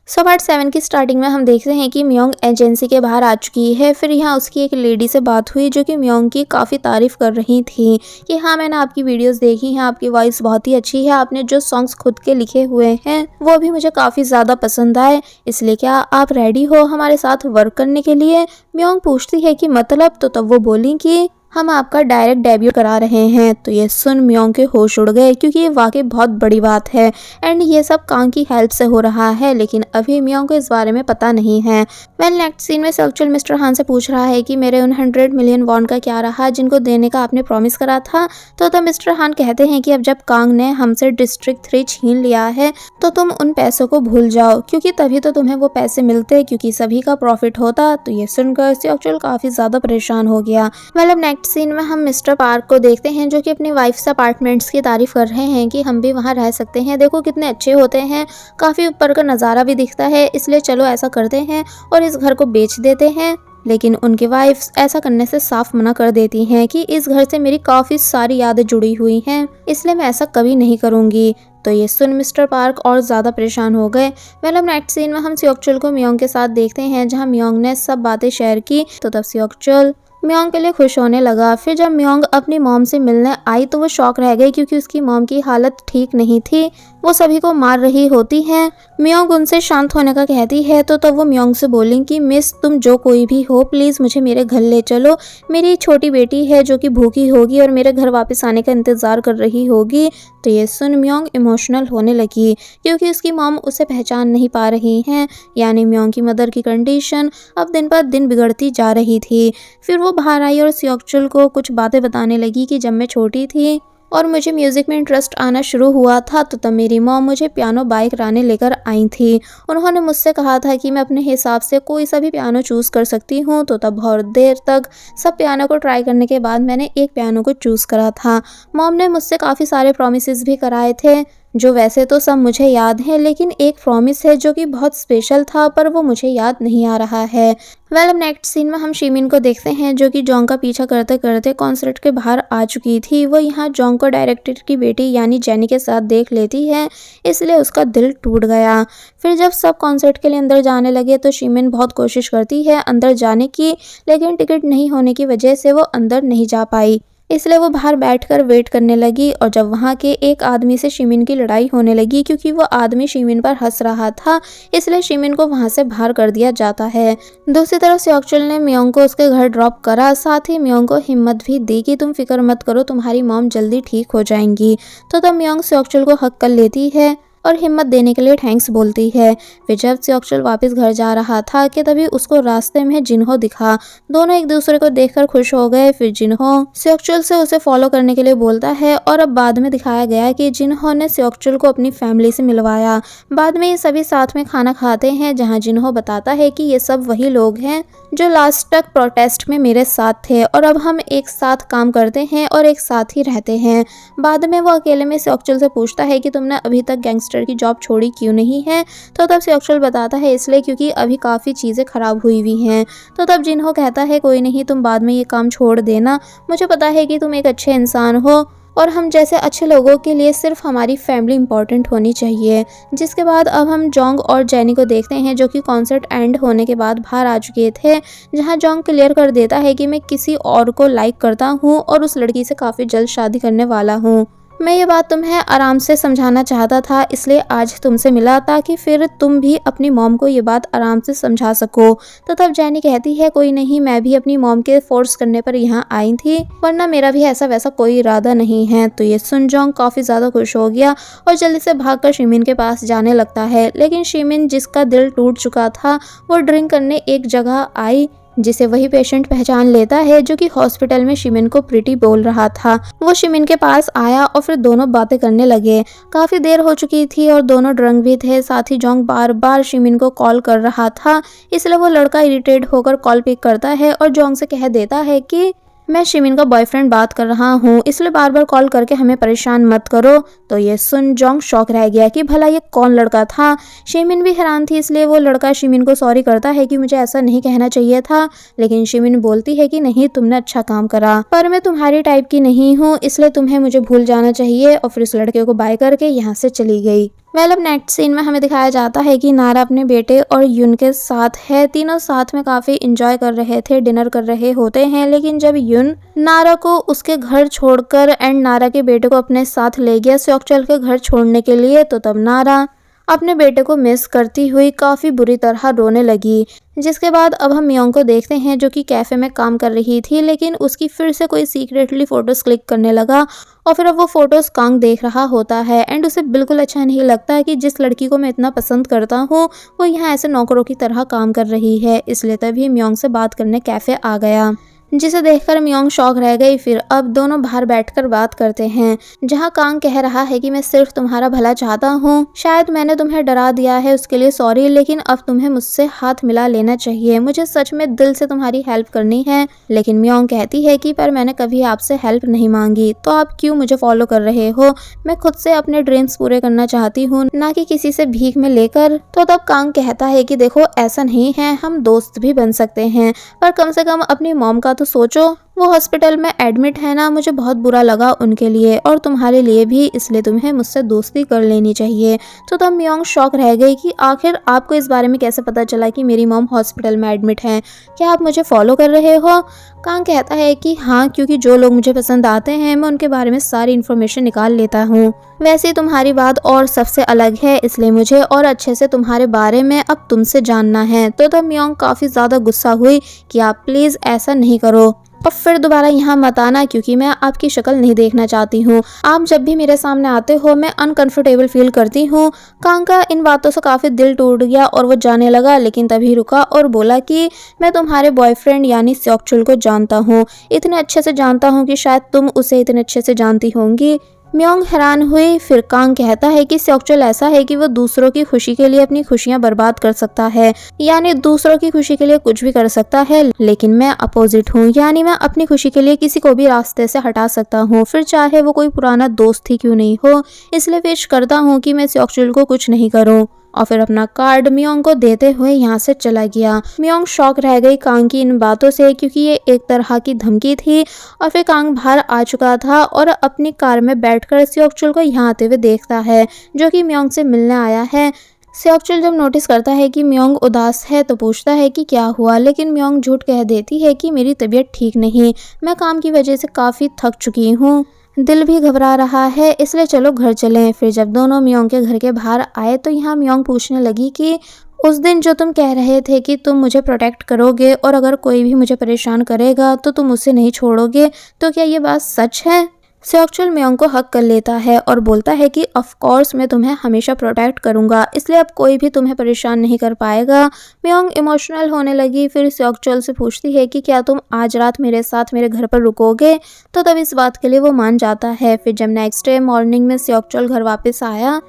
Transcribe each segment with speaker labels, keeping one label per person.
Speaker 1: So part 7 की starting में हम देखते हैं कि म्योंग एजेंसी के बाहर आ चुकी है। फिर यहाँ उसकी एक लेडी से बात हुई जो कि म्योंग की काफ़ी तारीफ़ कर रही थी कि हाँ, मैंने आपकी वीडियोस देखी हैं, आपकी वॉइस बहुत ही अच्छी है, आपने जो सॉन्ग्स खुद के लिखे हुए हैं वो भी मुझे काफ़ी ज़्यादा पसंद आए, इसलिए क्या आप रेडी हो हमारे साथ वर्क करने के लिए। म्योंग पूछती है कि मतलब, तो तब वो बोली कि हम आपका डायरेक्ट डेब्यू करा रहे हैं। तो ये सुन म्योंग के होश उड़ गए क्योंकि ये वाकई बहुत बड़ी बात है एंड ये सब कांग की हेल्प से हो रहा है, लेकिन अभी म्योंग को इस बारे में पता नहीं है। वेल नेक्स्ट सीन में सेक्चुअल मिस्टर हान से पूछ रहा है कि मेरे उन 100 मिलियन वॉन्ड का क्या रहा जिनको देने का आपने प्रॉमिस करा था। तो तब मिस्टर हान कहते हैं कि अब जब कांग ने हमसे डिस्ट्रिक्ट 3 छीन लिया है तो तुम उन पैसों को भूल जाओ, क्योंकि तभी तो तुम्हें वो पैसे मिलते, क्योंकि सभी का प्रॉफिट होता। तो ये सुनकर सेक्चुअल काफी ज्यादा परेशान हो गया। मतलब नेक्स्ट सीन में हम मिस्टर पार्क को देखते हैं जो कि अपनी वाइफ से अपार्टमेंट्स की तारीफ कर रहे हैं कि हम भी वहाँ रह सकते हैं, देखो कितने अच्छे होते हैं, काफी ऊपर का नज़ारा भी दिखता है, इसलिए चलो ऐसा करते हैं और इस घर को बेच देते हैं। लेकिन उनकी वाइफ ऐसा करने से साफ मना कर देती हैं कि इस घर से मेरी काफ़ी सारी यादें जुड़ी हुई हैं, इसलिए मैं ऐसा कभी नहीं करूँगी। तो ये सुन मिस्टर पार्क और ज़्यादा परेशान हो गए। मतलब नेक्स्ट सीन में हम सेक्चुअल को म्योंग के साथ देखते हैं जहाँ म्योंग ने सब बातें शेयर की। तो तब सेक्चुअल म्योंग के लिए खुश होने लगा। फिर जब म्योंग अपनी मॉम से मिलने आई तो वो शॉक रह गई क्योंकि उसकी मॉम की हालत ठीक नहीं थी, वो सभी को मार रही होती है। म्योंग उनसे शांत होने का कहती है तो तब वो म्योंग से बोली कि मिस, तुम जो कोई भी हो प्लीज़ मुझे मेरे घर ले चलो, मेरी छोटी बेटी है जो कि भूखी होगी और मेरे घर वापस आने का इंतज़ार कर रही होगी। तो ये सुन म्योंग इमोशनल होने लगी क्योंकि उसकी मॉम उसे पहचान नहीं पा रही हैं, यानी म्योंग की मदर की कंडीशन अब दिन पर दिन बिगड़ती जा रही थी। फिर वो बाहर आई और सेक्चुअल को कुछ बातें बताने लगी कि जब मैं छोटी थी और मुझे म्यूज़िक में इंटरेस्ट आना शुरू हुआ था तो तब मेरी मॉम मुझे पियानो बाय कराने लेकर आई थी। उन्होंने मुझसे कहा था कि मैं अपने हिसाब से कोई सा भी पियानो चूज़ कर सकती हूँ। तो तब बहुत देर तक सब पियानो को ट्राई करने के बाद मैंने एक पियानो को चूज़ करा था। मॉम ने मुझसे काफ़ी सारे प्रॉमिसेस भी कराए थे जो वैसे तो सब मुझे याद है, लेकिन एक प्रॉमिस है जो कि बहुत स्पेशल था पर वो मुझे याद नहीं आ रहा है। वेल अब नेक्स्ट सीन में हम शिमिन को देखते हैं जो कि जोंग का पीछा करते करते कॉन्सर्ट के बाहर आ चुकी थी। वो यहाँ जोंग को डायरेक्टर की बेटी यानी जेनी के साथ देख लेती है, इसलिए उसका दिल टूट गया। फिर जब सब कॉन्सर्ट के लिए अंदर जाने लगे तो शिमिन बहुत कोशिश करती है अंदर जाने की, लेकिन टिकट नहीं होने की वजह से वो अंदर नहीं जा पाई, इसलिए वो बाहर बैठकर वेट करने लगी। और जब वहाँ के एक आदमी से शिमिन की लड़ाई होने लगी क्योंकि वो आदमी शिमिन पर हंस रहा था, इसलिए शिमिन को वहाँ से बाहर कर दिया जाता है। दूसरी तरफ सेक्चुअल ने म्योंग को उसके घर ड्रॉप करा, साथ ही म्योंग को हिम्मत भी दी कि तुम फिक्र मत करो, तुम्हारी मॉम जल्दी ठीक हो जाएंगी। तो तब म्योंग सेक्चुअल को हक कर लेती है और हिम्मत देने के लिए थैंक्स बोलती है। फिर जब सेक्चुअल वापस घर जा रहा था कि तभी उसको रास्ते में जिन्हो दिखा। दोनों एक दूसरे को देखकर खुश हो गए। फिर जिन्हो सेक्चुअल से उसे फॉलो करने के लिए बोलता है और अब बाद में दिखाया गया कि जिन्हो ने सेक्चुअल को अपनी फैमिली से मिलवाया। बाद में ये सभी साथ में खाना खाते हैं जहाँ जिन्हो बताता है कि ये सब वही लोग हैं जो लास्ट तक प्रोटेस्ट में मेरे साथ थे और अब हम एक साथ काम करते हैं और एक साथ ही रहते हैं। बाद में वो अकेले में सेक्चुअल से पूछता है कि तुमने अभी तक गैंगस्टर की जॉब छोड़ी क्यों नहीं है। तो तब सेक्चुअल बताता है इसलिए क्योंकि अभी काफ़ी चीज़ें खराब हुई हुई हैं। तो तब जिन्हो कहता है कोई नहीं, तुम बाद में ये काम छोड़ देना, मुझे पता है कि तुम एक अच्छे इंसान हो और हम जैसे अच्छे लोगों के लिए सिर्फ हमारी फैमिली इंपॉर्टेंट होनी चाहिए। जिसके बाद अब हम जोंग और जेनी को देखते हैं जो कि कॉन्सर्ट एंड होने के बाद बाहर आ चुके थे, जहां जोंग क्लियर कर देता है कि मैं किसी और को लाइक करता हूं और उस लड़की से काफ़ी जल्द शादी करने वाला हूं। मैं ये बात तुम्हें आराम से समझाना चाहता था, इसलिए आज तुमसे मिला ताकि फिर तुम भी अपनी मॉम को ये बात आराम से समझा सको। तो तब जेनी कहती है कोई नहीं, मैं भी अपनी मॉम के फोर्स करने पर यहाँ आई थी, वरना मेरा भी ऐसा वैसा कोई इरादा नहीं है। तो ये सुन जोंग काफ़ी ज़्यादा खुश हो गया और जल्दी से भागकर शिमिन के पास जाने लगता है। लेकिन शिमिन जिसका दिल टूट चुका था वो ड्रिंक करने एक जगह आई, जिसे वही पेशेंट पहचान लेता है जो कि हॉस्पिटल में शिमिन को प्रीति बोल रहा था। वो शिमिन के पास आया और फिर दोनों बातें करने लगे। काफ़ी देर हो चुकी थी और दोनों ड्रंक भी थे, साथ ही जोंग बार बार शिमिन को कॉल कर रहा था, इसलिए वो लड़का इरिटेट होकर कॉल पिक करता है और जोंग से कह देता है कि मैं शिमिन का बॉयफ्रेंड बात कर रहा हूँ, इसलिए बार बार कॉल करके हमें परेशान मत करो। तो ये सुन जोंग शॉक रह गया कि भला ये कौन लड़का था। शिमिन भी हैरान थी, इसलिए वो लड़का शिमिन को सॉरी करता है कि मुझे ऐसा नहीं कहना चाहिए था। लेकिन शिमिन बोलती है कि नहीं, तुमने अच्छा काम करा, पर मैं तुम्हारी टाइप की नहीं हूँ, इसलिए तुम्हें मुझे भूल जाना चाहिए। और फिर उस लड़के को बाय करके यहाँ से चली गई। अब नेक्स्ट सीन में हमें दिखाया जाता है कि नारा अपने बेटे और युन के साथ है। तीनों साथ में काफी इंजॉय कर रहे थे, डिनर कर रहे होते हैं। लेकिन जब युन नारा को उसके घर छोड़कर एंड नारा के बेटे को अपने साथ ले गया सेओक्चुल के घर छोड़ने के लिए, तो तब नारा अपने बेटे को मिस करती हुई काफ़ी बुरी तरह रोने लगी। जिसके बाद अब हम मियोंग को देखते हैं जो कि कैफ़े में काम कर रही थी, लेकिन उसकी फिर से कोई सीक्रेटली फ़ोटोज़ क्लिक करने लगा और फिर अब वो फ़ोटोज़ कांग देख रहा होता है एंड उसे बिल्कुल अच्छा नहीं लगता कि जिस लड़की को मैं इतना पसंद करता हूँ वो यहाँ ऐसे नौकरों की तरह काम कर रही है। इसलिए तभी मियोंग से बात करने कैफ़े आ गया, जिसे देखकर मियोंग शॉक रह गई। फिर अब दोनों बाहर बैठकर बात करते हैं, जहां कांग कह रहा है कि मैं सिर्फ तुम्हारा भला चाहता हूं, शायद मैंने तुम्हें डरा दिया है, उसके लिए सॉरी, लेकिन अब तुम्हें मुझसे हाथ मिला लेना चाहिए, मुझे सच में दिल से तुम्हारी हेल्प करनी है। लेकिन मियोंग कहती है कि पर मैंने कभी आपसे हेल्प नहीं मांगी, तो आप क्यों मुझे फॉलो कर रहे हो? मैं खुद से अपने ड्रीम्स पूरे करना चाहती हूँ, ना कि किसी से भीख में लेकर। तो तब कांग कहता है कि देखो ऐसा नहीं है, हम दोस्त भी बन सकते हैं, पर कम से कम अपनी मॉम का तो सोचो, वो हॉस्पिटल में एडमिट है ना, मुझे बहुत बुरा लगा उनके लिए और तुम्हारे लिए भी, इसलिए तुम्हें मुझसे दोस्ती कर लेनी चाहिए। तो तब मियोंग शॉक रह गई कि आखिर आपको इस बारे में कैसे पता चला कि मेरी मॉम हॉस्पिटल में एडमिट है? क्या आप मुझे फॉलो कर रहे हो? कांग कहता है कि हाँ, क्योंकि जो लोग मुझे पसंद आते हैं मैं उनके बारे में सारी इन्फॉर्मेशन निकाल लेता हूँ। वैसे तुम्हारी बात और सबसे अलग है, इसलिए मुझे और अच्छे से तुम्हारे बारे में अब तुमसे जानना है। तो तब मियोंग काफ़ी ज़्यादा गुस्सा हुई कि आप प्लीज़ ऐसा नहीं करो और फिर दोबारा यहाँ मत आना, क्योंकि मैं आपकी शक्ल नहीं देखना चाहती हूँ। आप जब भी मेरे सामने आते हो मैं अनकंफर्टेबल फील करती हूँ। कांग का इन बातों से काफ़ी दिल टूट गया और वो जाने लगा, लेकिन तभी रुका और बोला कि मैं तुम्हारे बॉयफ्रेंड यानी सेओक्चुल को जानता हूँ, इतने अच्छे से जानता हूँ कि शायद तुम उसे इतने अच्छे से जानती होंगी। मियोंग हैरान हुई। फिर कांग कहता है कि सेओक्चुल ऐसा है कि वो दूसरों की खुशी के लिए अपनी खुशियां बर्बाद कर सकता है, यानी दूसरों की खुशी के लिए कुछ भी कर सकता है, लेकिन मैं अपोजिट हूँ, यानी मैं अपनी खुशी के लिए किसी को भी रास्ते से हटा सकता हूँ, फिर चाहे वो कोई पुराना दोस्त ही क्यों नहीं हो। इसलिए विश करता हूँ कि मैं सेओक्चुल को कुछ नहीं करूँ। और फिर अपना कार्ड मियोंग को देते हुए यहाँ से चला गया। मियोंग शॉक रह गई कांग की इन बातों से, क्योंकि ये एक तरह की धमकी थी। और फिर कांग बाहर आ चुका था और अपनी कार में बैठकर सेओक्चुल को यहाँ आते हुए देखता है, जो कि मियोंग से मिलने आया है। सेओक्चुल जब नोटिस करता है कि मियोंग उदास है तो पूछता है कि क्या हुआ, लेकिन मियोंग झूठ कह देती है कि मेरी तबीयत ठीक नहीं, मैं काम की वजह से काफ़ी थक चुकी हूँ, दिल भी घबरा रहा है, इसलिए चलो घर चलें। फिर जब दोनों मियोंग के घर के बाहर आए तो यहाँ मियोंग पूछने लगी कि उस दिन जो तुम कह रहे थे कि तुम मुझे प्रोटेक्ट करोगे और अगर कोई भी मुझे परेशान करेगा तो तुम उसे नहीं छोड़ोगे, तो क्या ये बात सच है? सेओक्चुल मियोंग को हक कर लेता है और बोलता है कि ऑफ कोर्स मैं तुम्हें हमेशा प्रोटेक्ट करूंगा, इसलिए अब कोई भी तुम्हें परेशान नहीं कर पाएगा। मियोंग इमोशनल होने लगी। फिर सेओक्चुल से पूछती है कि क्या तुम आज रात मेरे साथ मेरे घर पर रुकोगे? तो तब इस बात के लिए वो मान जाता है। फिर जब नेक्स्ट डे मॉर्निंग में सेओक्चुल घर वापस आया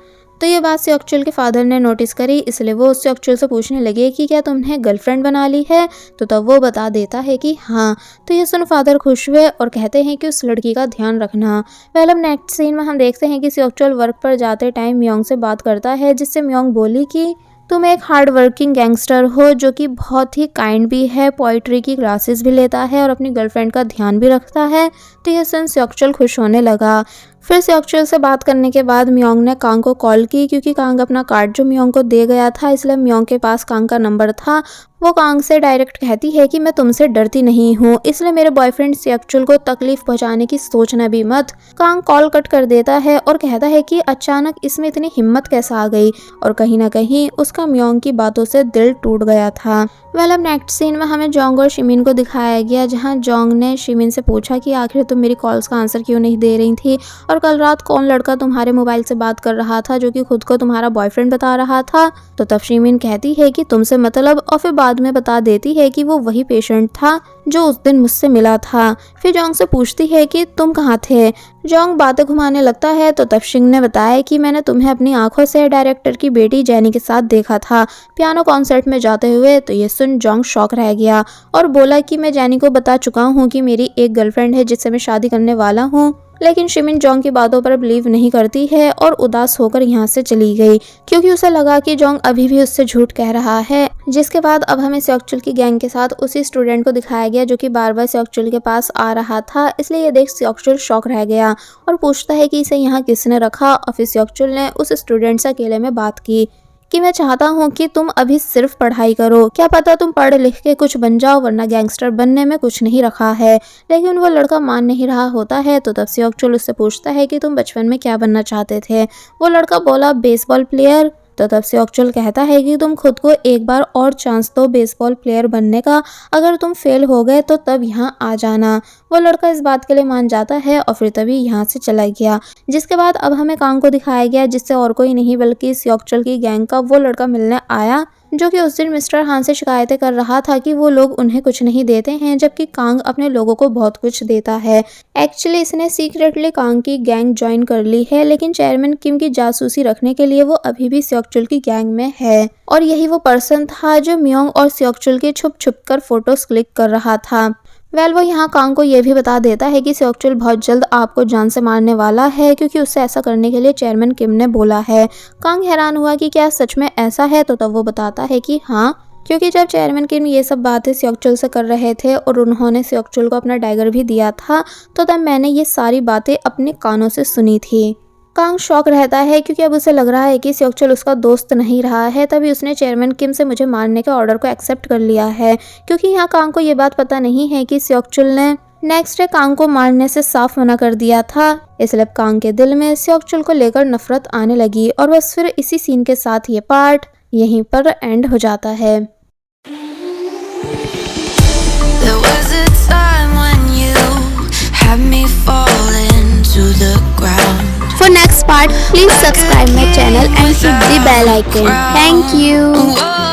Speaker 1: तो ये बात सेओक्चुल के फादर ने नोटिस करी, इसलिए वो सेओक्चुल से पूछने लगे कि क्या तुमने गर्लफ्रेंड बना ली है? तो तब वो बता देता है कि हाँ। तो ये सुन फादर खुश हुए और कहते हैं कि उस लड़की का ध्यान रखना। अब नेक्स्ट सीन में हम देखते हैं कि सेओक्चुल वर्क पर जाते टाइम मियोंग से बात करता है, जिससे मियोंग बोली कि तुम एक हार्ड वर्किंग गैंगस्टर हो जो कि बहुत ही काइंड भी है, पोइट्री की क्लासेस भी लेता है और अपनी गर्लफ्रेंड का ध्यान भी रखता है। तो यह सुन सेओक्चुल खुश होने लगा। फिर सेओक्चुल से बात करने के बाद मियोंग ने कांग को कॉल की, क्योंकि कांग अपना कार्ड जो मियोंग को दे गया था, इसलिए मियोंग के पास कांग का नंबर था। वो कांग से डायरेक्ट कहती है कि मैं तुमसे डरती नहीं हूँ, इसलिए मेरे बॉयफ्रेंड सेओक्चुल को तकलीफ पहुँचाने की सोचना भी मत। कांग कॉल कट कर देता है और कहता है कि अचानक इसमें इतनी हिम्मत कैसे आ गई, और कहीं ना कहीं उसका मियोंग की बातों से दिल टूट गया था। अब नेक्स्ट सीन में हमें जोंग और शिमिन को दिखाया गया, जहाँ जोंग ने शिमिन से पूछा कि आखिर तुम मेरी कॉल्स का आंसर क्यों नहीं दे रही थी, और कल रात कौन लड़का तुम्हारे मोबाइल से बात कर रहा था जो कि खुद को तुम्हारा बॉयफ्रेंड बता रहा था। तो तब शिमिन कहती है कि तुमसे मतलब, और फिर बाद में बता देती है कि वो वही पेशेंट था जो उस दिन मुझसे मिला था। फिर जोंग से पूछती है कि तुम कहाँ थे। जोंग बातें घुमाने लगता है तो तब शिंग ने बताया कि मैंने तुम्हें अपनी आंखों से डायरेक्टर की बेटी जेनी के साथ देखा था पियानो कॉन्सर्ट में जाते हुए। तो ये सुन जोंग शॉक रह गया और बोला कि मैं जेनी को बता चुका हूँ कि मेरी एक गर्लफ्रेंड है जिससे मैं शादी करने वाला हूँ। लेकिन शिमिन जोंग की बातों पर बिलीव नहीं करती है और उदास होकर यहाँ से चली गई, क्योंकि उसे लगा कि जोंग अभी भी उससे झूठ कह रहा है। जिसके बाद अब हमें सेओक्चुल की गैंग के साथ उसी स्टूडेंट को दिखाया गया जो कि बार बार सेओक्चुल के पास आ रहा था। इसलिए ये देख सेओक्चुल शॉक रह गया और पूछता है कि इसे यहाँ किसने रखा। और फिर सेओक्चुल ने उस स्टूडेंट से अकेले में बात की कि मैं चाहता हूँ कि तुम अभी सिर्फ पढ़ाई करो, क्या पता तुम पढ़ लिख के कुछ बन जाओ, वरना गैंगस्टर बनने में कुछ नहीं रखा है। लेकिन वो लड़का मान नहीं रहा होता है। तो तब सेओक्चुल उससे पूछता है कि तुम बचपन में क्या बनना चाहते थे। वो लड़का बोला बेसबॉल प्लेयर। तो तब सेओक्चुल कहता है कि तुम खुद को एक बार और चांस दो बेसबॉल प्लेयर बनने का, अगर तुम फेल हो गए तो तब यहाँ आ जाना। वो लड़का इस बात के लिए मान जाता है और फिर तभी यहाँ से चला गया। जिसके बाद अब हमें कांग को दिखाया गया, जिससे और कोई नहीं बल्कि सेओक्चुल की गैंग का वो लड़का मिलने आया जो कि उस दिन मिस्टर हान से शिकायतें कर रहा था कि वो लोग उन्हें कुछ नहीं देते हैं, जबकि कांग अपने लोगों को बहुत कुछ देता है। एक्चुअली इसने सीक्रेटली कांग की गैंग ज्वाइन कर ली है, लेकिन चेयरमैन किम की जासूसी रखने के लिए वो अभी भी सेओक्चुल की गैंग में है। और यही वो पर्सन था जो मियोंग और सेओक्चुल के छुप छुप कर फोटोज क्लिक कर रहा था। वो यहाँ कांग को ये भी बता देता है कि सेओक्चुल बहुत जल्द आपको जान से मारने वाला है, क्योंकि उससे ऐसा करने के लिए चेयरमैन किम ने बोला है। कांग हैरान हुआ कि क्या सच में ऐसा है। तो तब वो बताता है कि हाँ, क्योंकि जब चेयरमैन किम ये सब बातें सेओक्चुल से कर रहे थे और उन्होंने सेओक्चुल को अपना डायगर भी दिया था, तो तब मैंने ये सारी बातें अपने कानों से सुनी थी। कांग शॉक रहता है, क्योंकि अब उसे लग रहा है कि सेओक्चुल उसका दोस्त नहीं रहा है। तभी उसने चेयरमैन किम से मुझे मारने के ऑर्डर को एक्सेप्ट कर लिया है, क्योंकि यहाँ कांग को ये बात पता नहीं है कि सेओक्चुल ने नेक्स्ट डे कांग को मारने से साफ मना कर दिया था। इसलिए कांग के दिल में सेओक्चुल को लेकर नफरत आने लगी। और बस फिर इसी सीन के साथ ये पार्ट यहीं पर एंड हो जाता है।
Speaker 2: There was a time when you had me falling to the ground.
Speaker 1: For next part, please subscribe my channel and hit the bell icon. Thank you.
Speaker 2: Whoa.